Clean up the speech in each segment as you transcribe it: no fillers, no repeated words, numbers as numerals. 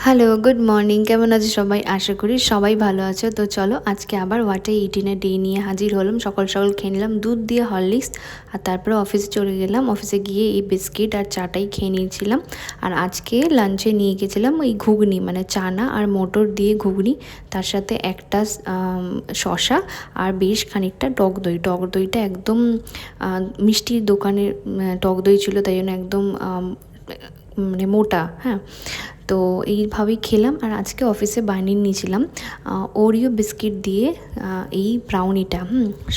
Hello, good morning. কেমন আছো সবাই? আশা করি সবাই ভালো আছো। তো চলো আজকে আবার what I it in a day নিয়ে হাজির হলাম। সকাল সকাল খেয়ে নিলাম দুধ দিয়ে হরলিক্স, আর তারপরে অফিসে চলে গেলাম। অফিসে গিয়ে এই বিস্কিট আর চাটাই খেয়ে নিয়েছিলাম। আর আজকে লাঞ্চে নিয়ে গেছিলাম ওই ঘুগনি, মানে চানা আর মটর দিয়ে ঘুগনি, তার সাথে একটা শসা আর বেশ খানিকটা টক দই। টক দইটা একদম মিষ্টির দোকানের টক দই ছিল, তাই জন্য একদম মানে মোটা। হ্যাঁ, তো এইভাবেই খেলাম। আর আজকে অফিসে বানিয়ে নিয়েছিলাম ওরিও বিস্কিট দিয়ে এই ব্রাউনিটা।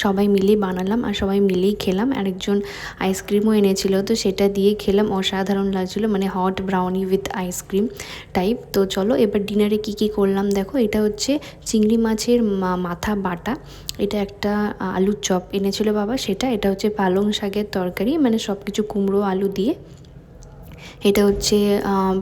সবাই মিলেই বানালাম আর সবাই মিলেই খেলাম। আরেকজন আইসক্রিমও এনেছিল, তো সেটা দিয়ে খেলাম। অসাধারণ লাগছিলো, মানে hot brownie with ice cream type. তো চলো এবার ডিনারে কি কি করলাম দেখো। এটা হচ্ছে চিংড়ি মাছের মাথা বাটা, এটা একটা আলুর চপ এনেছিল বাবা, সেটা। এটা হচ্ছে পালং শাকের তরকারি, মানে সব কিছু কুমড়ো আলু দিয়ে। এটা হচ্ছে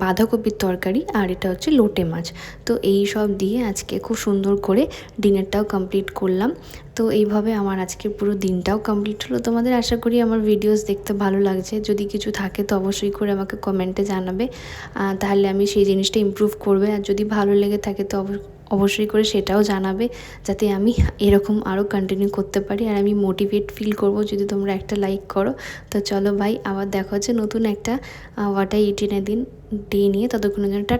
বাঁধাকপির তরকারি, আর এটা হচ্ছে লোটে মাছ। তো এই সব দিয়ে আজকে খুব সুন্দর করে ডিনারটাও কমপ্লিট করলাম। তো এইভাবে আমার আজকে পুরো দিনটাও কমপ্লিট হলো। তোমাদের আশা করি আমার ভিডিওস দেখতে ভালো লাগছে। যদি কিছু থাকে তো অবশ্যই করে আমাকে কমেন্টে জানাবে, তাহলে আমি সেই জিনিসটা ইমপ্রুভ করবে। আর যদি ভালো লেগে থাকে তো অবশ্যই করে সেটাও জানাবে, যাতে আমি এরকম আরও কন্টিনিউ করতে পারি। আর আমি মোটিভেট ফিল করব যদি তোমরা একটা লাইক করো। তো চলো ভাই, আবার দেখা হচ্ছে নতুন একটা what I it in a day নিয়ে। ততক্ষণের জন্য টাটা।